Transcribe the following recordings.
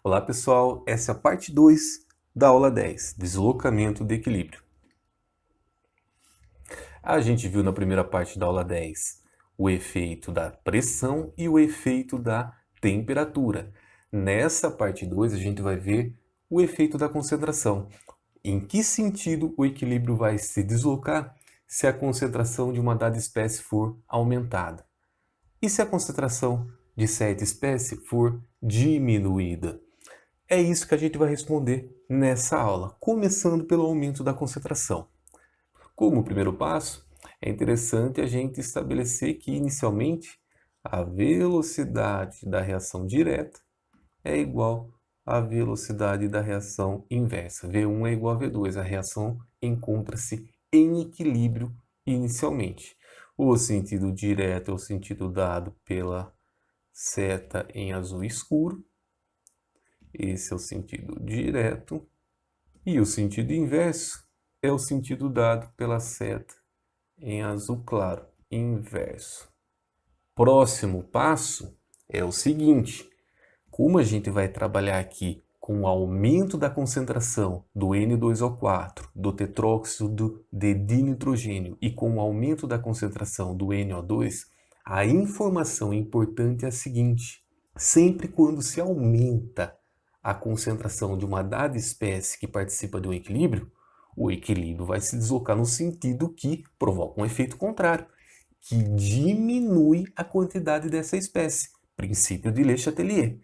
Olá pessoal, essa é a parte 2 da aula 10, deslocamento de equilíbrio. A gente viu na primeira parte da aula 10 o efeito da pressão e o efeito da temperatura. Nessa parte 2 a gente vai ver o efeito da concentração. Em que sentido o equilíbrio vai se deslocar se a concentração de uma dada espécie for aumentada? E se a concentração de certa espécie for diminuída? É isso que a gente vai responder nessa aula, começando pelo aumento da concentração. Como primeiro passo, é interessante a gente estabelecer que, inicialmente, a velocidade da reação direta é igual à velocidade da reação inversa. V1 é igual a V2. A reação encontra-se em equilíbrio inicialmente. O sentido direto é o sentido dado pela seta em azul escuro. Esse é o sentido direto. E o sentido inverso é o sentido dado pela seta em azul claro, inverso. Próximo passo é o seguinte: como a gente vai trabalhar aqui com o aumento da concentração do N2O4, do tetróxido de dinitrogênio e com o aumento da concentração do NO2, a informação importante é a seguinte: sempre quando se aumenta a concentração de uma dada espécie que participa de um equilíbrio, o equilíbrio vai se deslocar no sentido que provoca um efeito contrário, que diminui a quantidade dessa espécie. Princípio de Le Chatelier.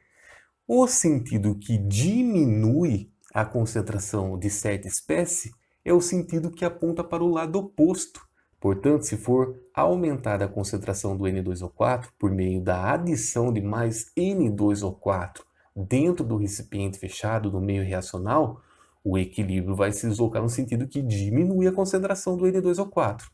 O sentido que diminui a concentração de certa espécie é o sentido que aponta para o lado oposto. Portanto, se for aumentada a concentração do N2O4 por meio da adição de mais N2O4 dentro do recipiente fechado do meio reacional, o equilíbrio vai se deslocar no sentido que diminui a concentração do N2O4.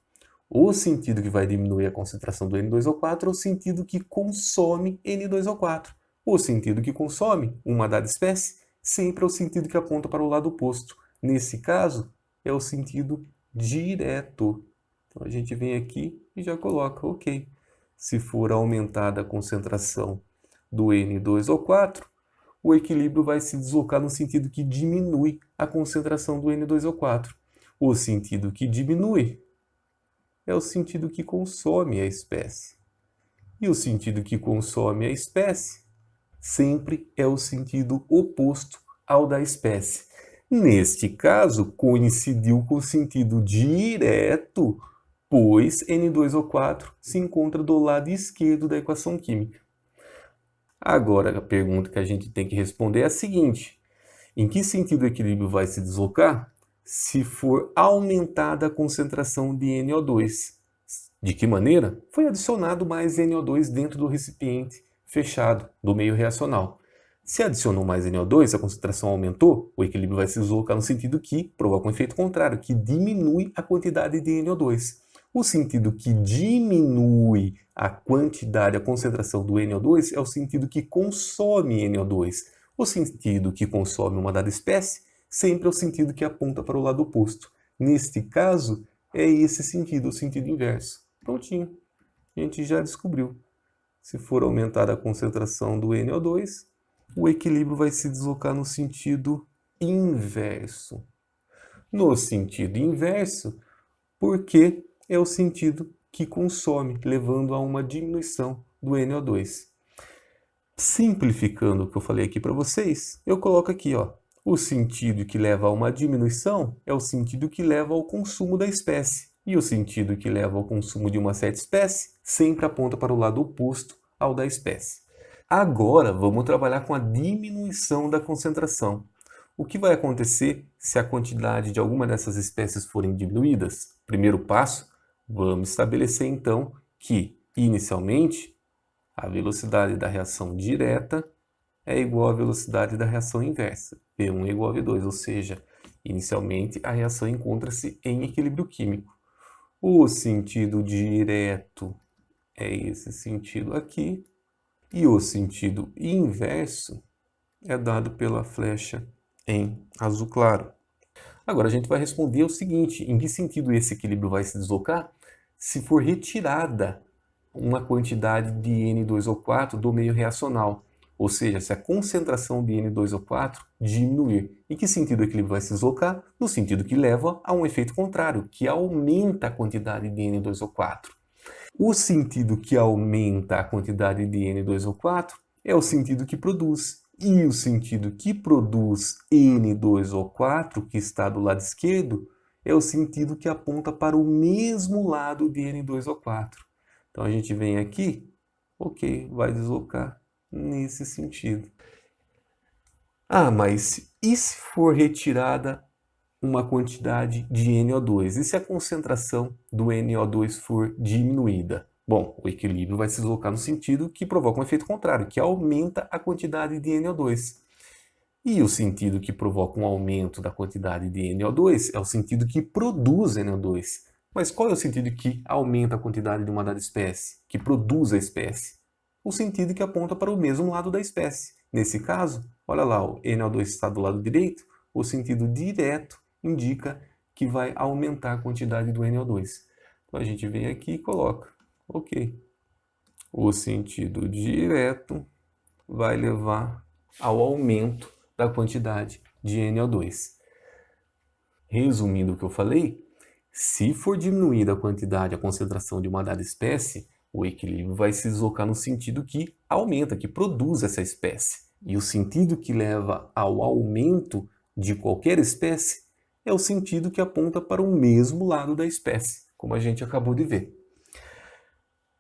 O sentido que vai diminuir a concentração do N2O4 é o sentido que consome N2O4. O sentido que consome uma dada espécie sempre é o sentido que aponta para o lado oposto. Nesse caso, é o sentido direto. Então, a gente vem aqui e já coloca, ok. Se for aumentada a concentração do N2O4, o equilíbrio vai se deslocar no sentido que diminui a concentração do N2O4. O sentido que diminui é o sentido que consome a espécie. E o sentido que consome a espécie sempre é o sentido oposto ao da espécie. Neste caso, coincidiu com o sentido direto, pois N2O4 se encontra do lado esquerdo da equação química. Agora, a pergunta que a gente tem que responder é a seguinte: em que sentido o equilíbrio vai se deslocar se for aumentada a concentração de NO2? De que maneira? Foi adicionado mais NO2 dentro do recipiente fechado do meio reacional. Se adicionou mais NO2, a concentração aumentou, o equilíbrio vai se deslocar no sentido que provoca um efeito contrário, que diminui a quantidade de NO2. O sentido que diminui a quantidade, a concentração do NO2 é o sentido que consome NO2. O sentido que consome uma dada espécie sempre é o sentido que aponta para o lado oposto. Neste caso, é esse sentido, o sentido inverso. Prontinho. A gente já descobriu. Se for aumentada a concentração do NO2, o equilíbrio vai se deslocar no sentido inverso. No sentido inverso, porque é o sentido que consome, levando a uma diminuição do NO2. Simplificando o que eu falei aqui para vocês, eu coloco aqui, ó, o sentido que leva a uma diminuição é o sentido que leva ao consumo da espécie. E o sentido que leva ao consumo de uma certa espécie sempre aponta para o lado oposto ao da espécie. Agora, vamos trabalhar com a diminuição da concentração. O que vai acontecer se a quantidade de alguma dessas espécies forem diminuídas? Primeiro passo, vamos estabelecer então que, inicialmente, a velocidade da reação direta é igual à velocidade da reação inversa. V1 é igual a V2, ou seja, inicialmente a reação encontra-se em equilíbrio químico. O sentido direto é esse sentido aqui, e o sentido inverso é dado pela flecha em azul claro. Agora a gente vai responder o seguinte: em que sentido esse equilíbrio vai se deslocar? Se for retirada uma quantidade de N2O4 do meio reacional. ou seja, se a concentração de N2O4 diminuir. Em que sentido o equilíbrio vai se deslocar? No sentido que leva a um efeito contrário, que aumenta a quantidade de N2O4. O sentido que aumenta a quantidade de N2O4 é o sentido que produz. E o sentido que produz N2O4, que está do lado esquerdo, é o sentido que aponta para o mesmo lado de N2O4. Então a gente vem aqui, ok, vai deslocar nesse sentido. Ah, mas e se for retirada uma quantidade de NO2? E se a concentração do NO2 for diminuída? Bom, o equilíbrio vai se deslocar no sentido que provoca um efeito contrário, que aumenta a quantidade de NO2. E o sentido que provoca um aumento da quantidade de NO2 é o sentido que produz NO2. Mas qual é o sentido que aumenta a quantidade de uma dada espécie, que produz a espécie? O sentido que aponta para o mesmo lado da espécie. Nesse caso, olha lá, o NO2 está do lado direito, o sentido direto indica que vai aumentar a quantidade do NO2. Então a gente vem aqui e coloca, ok. O sentido direto vai levar ao aumento da quantidade de NO2. Resumindo o que eu falei, se for diminuída a quantidade, a concentração de uma dada espécie, o equilíbrio vai se deslocar no sentido que aumenta, que produz essa espécie. E o sentido que leva ao aumento de qualquer espécie é o sentido que aponta para o mesmo lado da espécie, como a gente acabou de ver.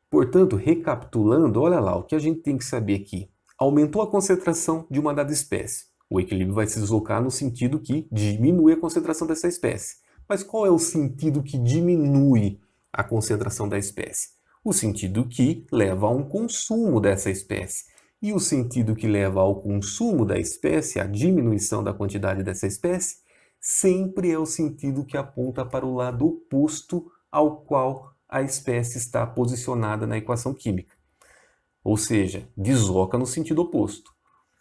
Portanto, recapitulando, olha lá, o que a gente tem que saber aqui. Aumentou a concentração de uma dada espécie. O equilíbrio vai se deslocar no sentido que diminui a concentração dessa espécie. Mas qual é o sentido que diminui a concentração da espécie? O sentido que leva a um consumo dessa espécie. E o sentido que leva ao consumo da espécie, a diminuição da quantidade dessa espécie, sempre é o sentido que aponta para o lado oposto ao qual a espécie está posicionada na equação química. Ou seja, desloca no sentido oposto.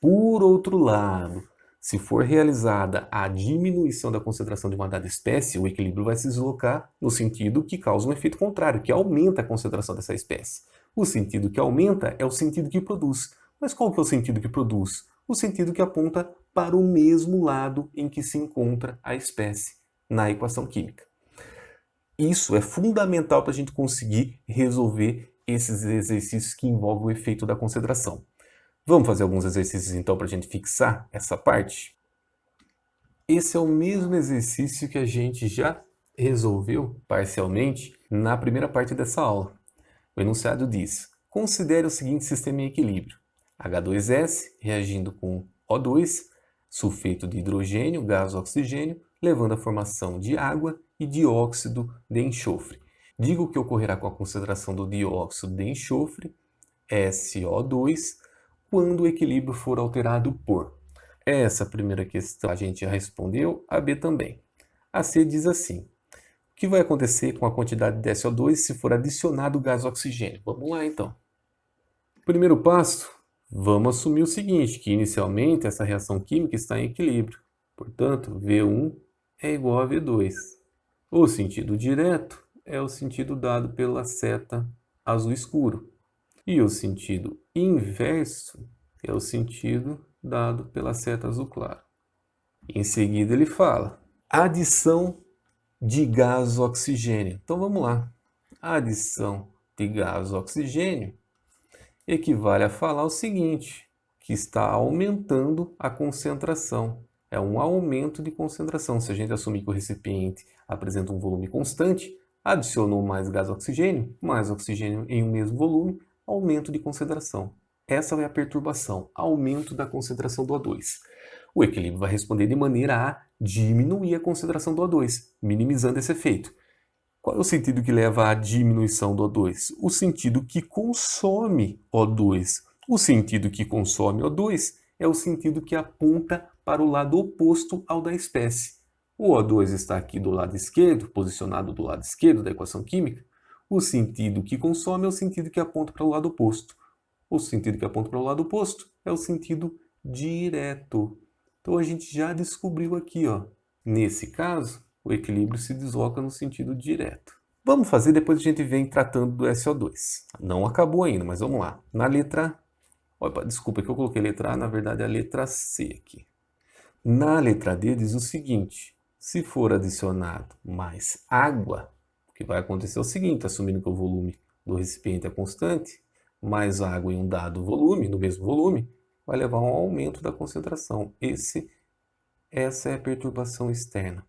Por outro lado, se for realizada a diminuição da concentração de uma dada espécie, o equilíbrio vai se deslocar no sentido que causa um efeito contrário, que aumenta a concentração dessa espécie. O sentido que aumenta é o sentido que produz. Mas qual que é o sentido que produz? O sentido que aponta para o mesmo lado em que se encontra a espécie na equação química. Isso é fundamental para a gente conseguir resolver esses exercícios que envolvem o efeito da concentração. Vamos fazer alguns exercícios então para a gente fixar essa parte? Esse é o mesmo exercício que a gente já resolveu parcialmente na primeira parte dessa aula. O enunciado diz: considere o seguinte sistema em equilíbrio. H2S reagindo com O2, sulfeto de hidrogênio, gás oxigênio, levando à formação de água e dióxido de enxofre. Diga o que ocorrerá com a concentração do dióxido de enxofre, SO2, quando o equilíbrio for alterado por. Essa primeira questão a gente já respondeu, a B também. A C diz assim: o que vai acontecer com a quantidade de SO2 se for adicionado o gás oxigênio? Vamos lá então. Primeiro passo, vamos assumir o seguinte, que inicialmente essa reação química está em equilíbrio. Portanto, V1 é igual a V2. O sentido direto é o sentido dado pela seta azul escuro. E o sentido inverso é o sentido dado pela seta azul claro. Em seguida ele fala: adição de gás oxigênio. Então vamos lá. A adição de gás oxigênio equivale a falar o seguinte, que está aumentando a concentração. É um aumento de concentração. Se a gente assumir que o recipiente apresenta um volume constante, adicionou mais gás oxigênio em um mesmo volume, aumento de concentração. Essa é a perturbação, aumento da concentração do O2. O equilíbrio vai responder de maneira a diminuir a concentração do O2, minimizando esse efeito. Qual é o sentido que leva à diminuição do O2? O sentido que consome O2. O sentido que consome O2 é o sentido que aponta para o lado oposto ao da espécie. O O2 está aqui do lado esquerdo, posicionado do lado esquerdo da equação química. O sentido que consome é o sentido que aponta para o lado oposto. O sentido que aponta para o lado oposto é o sentido direto. Então a gente já descobriu aqui, ó. Nesse caso, o equilíbrio se desloca no sentido direto. Vamos fazer, depois a gente vem tratando do SO2. Não acabou ainda, mas vamos lá. Na letra Opa, desculpa que eu coloquei letra A, na verdade é a letra C aqui. Na letra D diz o seguinte: se for adicionado mais água, o que vai acontecer é o seguinte, assumindo que o volume do recipiente é constante, mais água em um dado volume, no mesmo volume, vai levar a um aumento da concentração. Essa é a perturbação externa.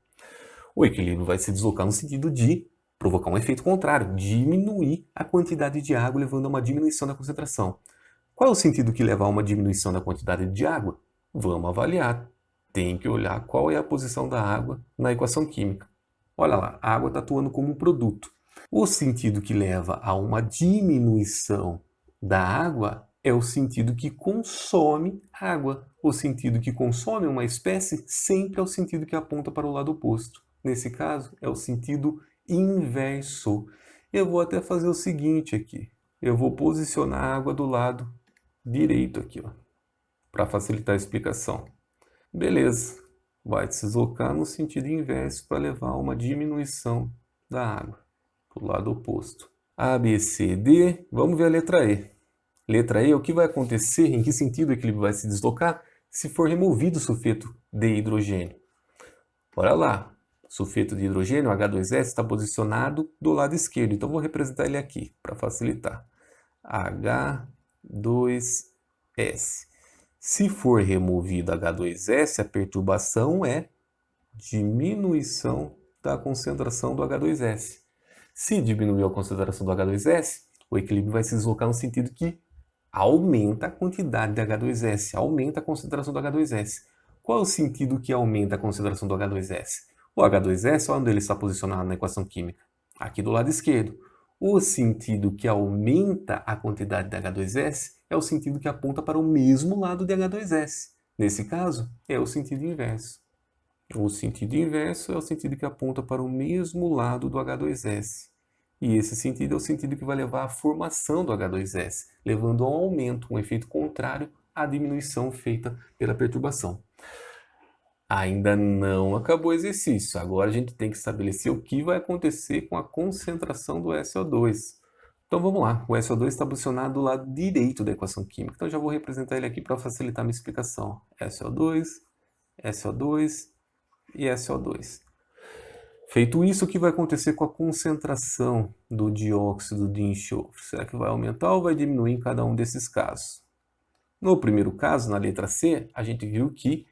O equilíbrio vai se deslocar no sentido de provocar um efeito contrário, diminuir a quantidade de água, levando a uma diminuição da concentração. Qual é o sentido que leva a uma diminuição da quantidade de água? Vamos avaliar. Tem que olhar qual é a posição da água na equação química. Olha lá, a água está atuando como um produto. O sentido que leva a uma diminuição da água é o sentido que consome água. O sentido que consome uma espécie sempre é o sentido que aponta para o lado oposto. Nesse caso, é o sentido inverso. Eu vou até fazer o seguinte aqui. Eu vou posicionar a água do lado direito aqui, ó, para facilitar a explicação. Beleza, vai se deslocar no sentido inverso para levar a uma diminuição da água, para o lado oposto. A, B, C, D, vamos ver a letra E. Letra E, o que vai acontecer, em que sentido o equilíbrio vai se deslocar se for removido o sulfeto de hidrogênio? Olha lá, sulfeto de hidrogênio, H2S, está posicionado do lado esquerdo, então vou representar ele aqui, para facilitar. H2S. Se for removido H2S, a perturbação é diminuição da concentração do H2S. Se diminuir a concentração do H2S, o equilíbrio vai se deslocar no sentido que aumenta a quantidade de H2S, aumenta a concentração do H2S. Qual é o sentido que aumenta a concentração do H2S? O H2S, onde ele está posicionado na equação química? Aqui do lado esquerdo. O sentido que aumenta a quantidade de H2S é o sentido que aponta para o mesmo lado de H2S. Nesse caso, é o sentido inverso. O sentido inverso é o sentido que aponta para o mesmo lado do H2S. E esse sentido é o sentido que vai levar à formação do H2S, levando a um aumento, um efeito contrário à diminuição feita pela perturbação. Ainda não acabou o exercício. Agora a gente tem que estabelecer o que vai acontecer com a concentração do SO2. Então vamos lá. O SO2 está posicionado do lado direito da equação química. Então eu já vou representar ele aqui para facilitar a minha explicação. SO2, SO2 e SO2. Feito isso, o que vai acontecer com a concentração do dióxido de enxofre? Será que vai aumentar ou vai diminuir em cada um desses casos? No primeiro caso, na letra C, a gente viu que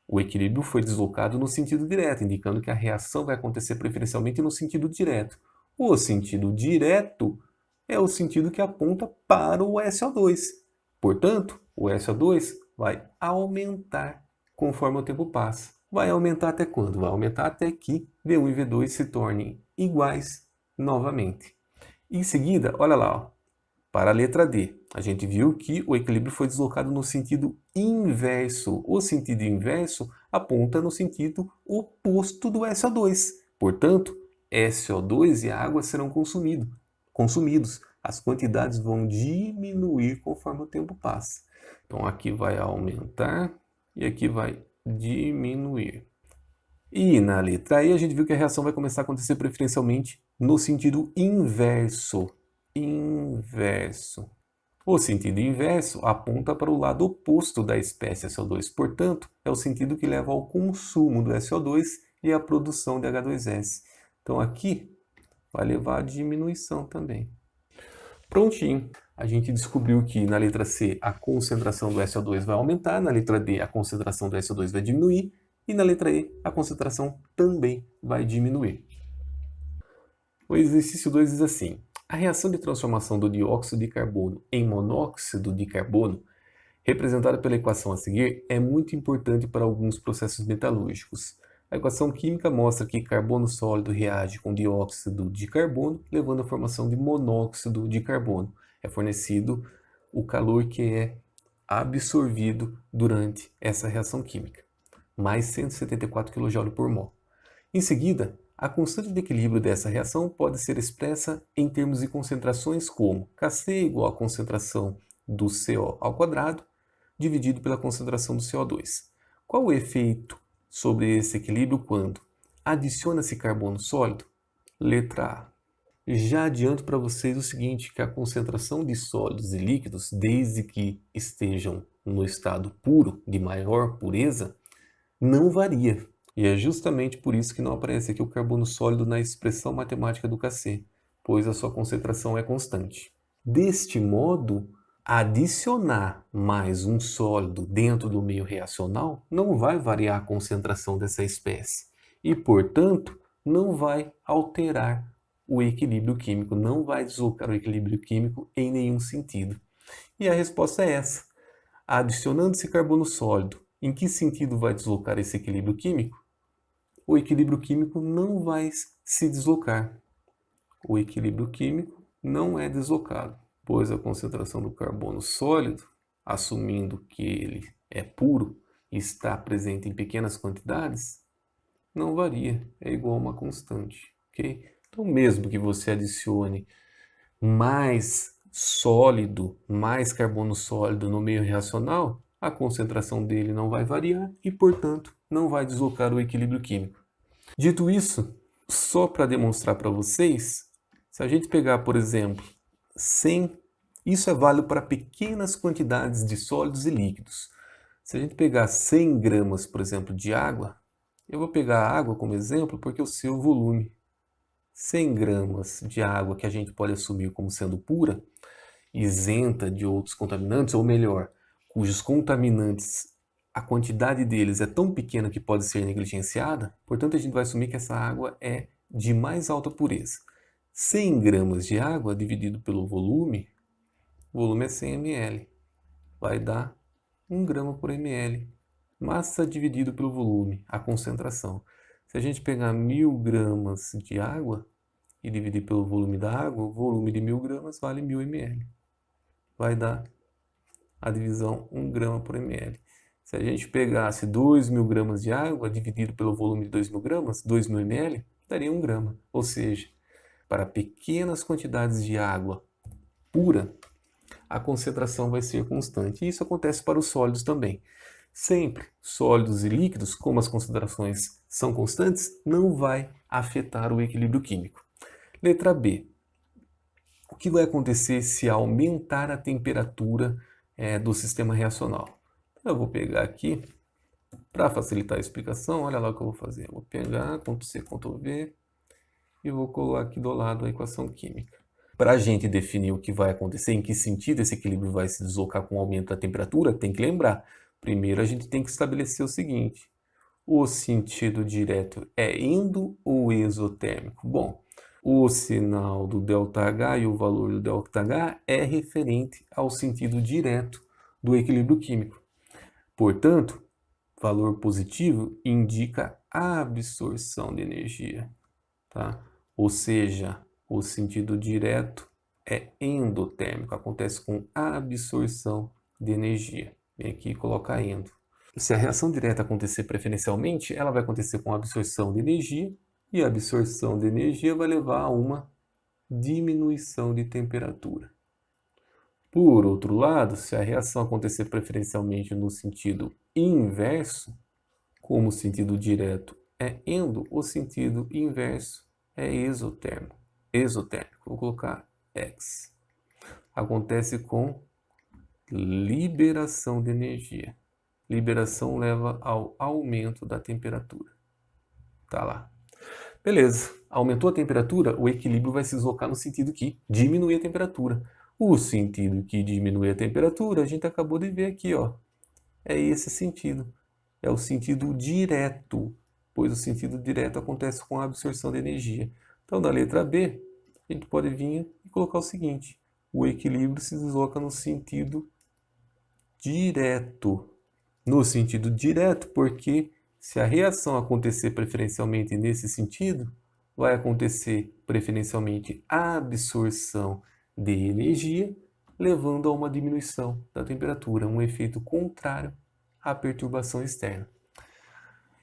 o equilíbrio foi deslocado no sentido direto, indicando que a reação vai acontecer preferencialmente no sentido direto. O sentido direto é o sentido que aponta para o SO2. Portanto, o SO2 vai aumentar conforme o tempo passa. Vai aumentar até quando? Vai aumentar até que V1 e V2 se tornem iguais novamente. Em seguida, olha lá, ó, para a letra D, a gente viu que o equilíbrio foi deslocado no sentido inverso. O sentido inverso aponta no sentido oposto do SO2. Portanto, SO2 e água serão consumidos. As quantidades vão diminuir conforme o tempo passa. Então, aqui vai aumentar e aqui vai diminuir. E na letra E, a gente viu que a reação vai começar a acontecer preferencialmente no sentido inverso. Inverso. O sentido inverso aponta para o lado oposto da espécie SO2, portanto, é o sentido que leva ao consumo do SO2 e à produção de H2S. Então aqui vai levar à diminuição também. Prontinho. A gente descobriu que na letra C a concentração do SO2 vai aumentar, na letra D a concentração do SO2 vai diminuir e na letra E a concentração também vai diminuir. O exercício 2 diz assim: a reação de transformação do dióxido de carbono em monóxido de carbono, representada pela equação a seguir, é muito importante para alguns processos metalúrgicos. A equação química mostra que carbono sólido reage com dióxido de carbono, levando à formação de monóxido de carbono. É fornecido o calor que é absorvido durante essa reação química, mais 174 kJ por mol. Em seguida, a constante de equilíbrio dessa reação pode ser expressa em termos de concentrações como Kc igual à concentração do CO ao quadrado, dividido pela concentração do CO2. Qual o efeito sobre esse equilíbrio quando adiciona-se carbono sólido? Letra A. Já adianto para vocês o seguinte, que a concentração de sólidos e líquidos, desde que estejam no estado puro, de maior pureza, não varia. E é justamente por isso que não aparece aqui o carbono sólido na expressão matemática do Kc, pois a sua concentração é constante. Deste modo, adicionar mais um sólido dentro do meio reacional não vai variar a concentração dessa espécie e, portanto, não vai alterar o equilíbrio químico, não vai deslocar o equilíbrio químico em nenhum sentido. E a resposta é essa. Adicionando esse carbono sólido, em que sentido vai deslocar esse equilíbrio químico? O equilíbrio químico não vai se deslocar. O equilíbrio químico não é deslocado, pois a concentração do carbono sólido, assumindo que ele é puro e está presente em pequenas quantidades, não varia, é igual a uma constante, ok? Então, mesmo que você adicione mais sólido, mais carbono sólido no meio reacional, a concentração dele não vai variar e, portanto, não vai deslocar o equilíbrio químico. Dito isso, só para demonstrar para vocês, se a gente pegar, por exemplo, 100, isso é válido para pequenas quantidades de sólidos e líquidos. Se a gente pegar 100 gramas, por exemplo, de água, eu vou pegar a água como exemplo porque eu sei o volume. 100 gramas de água que a gente pode assumir como sendo pura, isenta de outros contaminantes, ou melhor, cujos contaminantes, a quantidade deles é tão pequena que pode ser negligenciada, portanto a gente vai assumir que essa água é de mais alta pureza. 100 gramas de água dividido pelo volume, o volume é 100 ml, vai dar 1 grama por ml. Massa dividido pelo volume, a concentração. Se a gente pegar 1000 gramas de água e dividir pelo volume da água, o volume de 1000 gramas vale 1000 ml. Vai dar a divisão 1 grama por ml. Se a gente pegasse 2000 gramas de água dividido pelo volume de 2000 gramas, 2000 ml, daria 1 grama. Ou seja, para pequenas quantidades de água pura, a concentração vai ser constante. E isso acontece para os sólidos também. Sempre sólidos e líquidos, como as concentrações são constantes, não vai afetar o equilíbrio químico. Letra B. O que vai acontecer se aumentar a temperatura do sistema reacional? Eu vou pegar aqui, para facilitar a explicação, olha lá o que eu vou fazer. Eu vou pegar, Ctrl+C, Ctrl+V, e vou colar aqui do lado a equação química. Para a gente definir o que vai acontecer, em que sentido esse equilíbrio vai se deslocar com o aumento da temperatura, tem que lembrar. Primeiro a gente tem que estabelecer o seguinte: o sentido direto é endo ou exotérmico? Bom, o sinal do ΔH e o valor do ΔH é referente ao sentido direto do equilíbrio químico. Portanto, valor positivo indica a absorção de energia, tá? Ou seja, o sentido direto é endotérmico, acontece com a absorção de energia. Vem aqui e coloca endo. Se a reação direta acontecer preferencialmente, ela vai acontecer com a absorção de energia, e a absorção de energia vai levar a uma diminuição de temperatura. Por outro lado, se a reação acontecer preferencialmente no sentido inverso, como o sentido direto é endo, o sentido inverso é exotérmico. Vou colocar X. Acontece com liberação de energia. Liberação leva ao aumento da temperatura. Tá lá. Beleza. Aumentou a temperatura, o equilíbrio vai se deslocar no sentido que diminui a temperatura. O sentido que diminui a temperatura, a gente acabou de ver aqui, ó. É esse sentido. É o sentido direto, pois o sentido direto acontece com a absorção de energia. Então, na letra B, a gente pode vir e colocar o seguinte: o equilíbrio se desloca no sentido direto. No sentido direto, porque se a reação acontecer preferencialmente nesse sentido, vai acontecer preferencialmente a absorção de energia, levando a uma diminuição da temperatura, um efeito contrário à perturbação externa.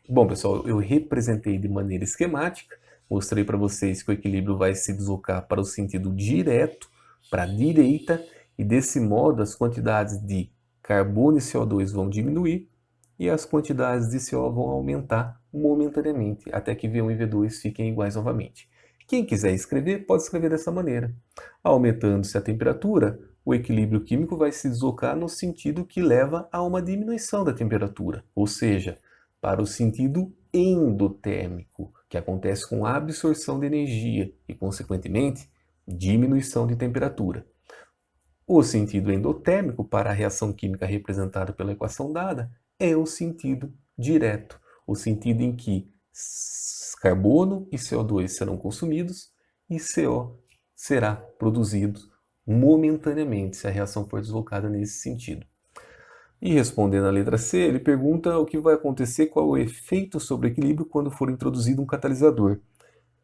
Bom, pessoal, eu representei de maneira esquemática, mostrei para vocês que o equilíbrio vai se deslocar para o sentido direto, para a direita, e desse modo as quantidades de carbono e CO2 vão diminuir e as quantidades de CO vão aumentar momentaneamente, até que V1 e V2 fiquem iguais novamente. Quem quiser escrever, pode escrever dessa maneira. Aumentando-se a temperatura, o equilíbrio químico vai se deslocar no sentido que leva a uma diminuição da temperatura, ou seja, para o sentido endotérmico, que acontece com a absorção de energia e, consequentemente, diminuição de temperatura. O sentido endotérmico, para a reação química representada pela equação dada, é o sentido direto, o sentido em que carbono e CO2 serão consumidos e CO será produzido momentaneamente, se a reação for deslocada nesse sentido. E respondendo à letra C, ele pergunta o que vai acontecer, qual o efeito sobre o equilíbrio quando for introduzido um catalisador.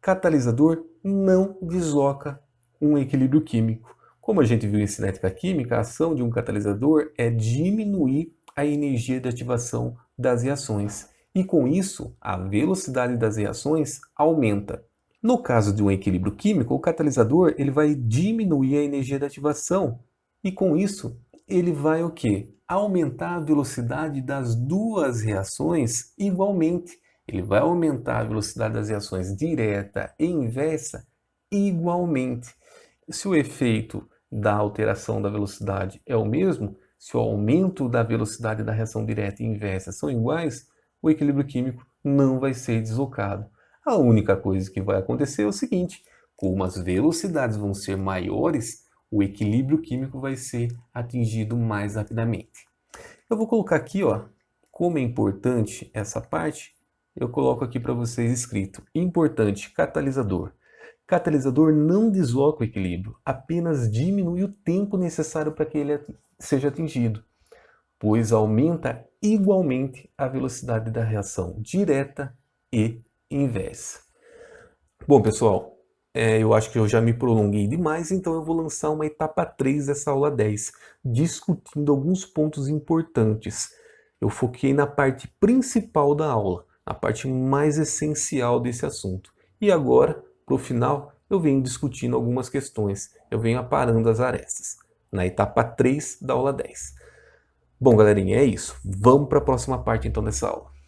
Catalisador não desloca um equilíbrio químico. Como a gente viu em cinética química, a ação de um catalisador é diminuir a energia de ativação das reações. E com isso, a velocidade das reações aumenta. No caso de um equilíbrio químico, o catalisador ele vai diminuir a energia de ativação. E com isso, ele vai o quê? Aumentar a velocidade das duas reações igualmente. Ele vai aumentar a velocidade das reações direta e inversa igualmente. Se o efeito da alteração da velocidade é o mesmo, se o aumento da velocidade da reação direta e inversa são iguais, o equilíbrio químico não vai ser deslocado. A única coisa que vai acontecer é o seguinte: como as velocidades vão ser maiores, o equilíbrio químico vai ser atingido mais rapidamente. Eu vou colocar aqui, como é importante essa parte, eu coloco aqui para vocês escrito: importante, catalisador. Catalisador não desloca o equilíbrio, apenas diminui o tempo necessário para que ele seja atingido, pois aumenta igualmente a velocidade da reação direta e inversa. Bom, pessoal, eu acho que eu já me prolonguei demais, então eu vou lançar uma etapa 3 dessa aula 10, discutindo alguns pontos importantes. Eu foquei na parte principal da aula, a parte mais essencial desse assunto. E agora, para o final, eu venho discutindo algumas questões, eu venho aparando as arestas, na etapa 3 da aula 10. Bom, galerinha, é isso. Vamos para a próxima parte então dessa aula.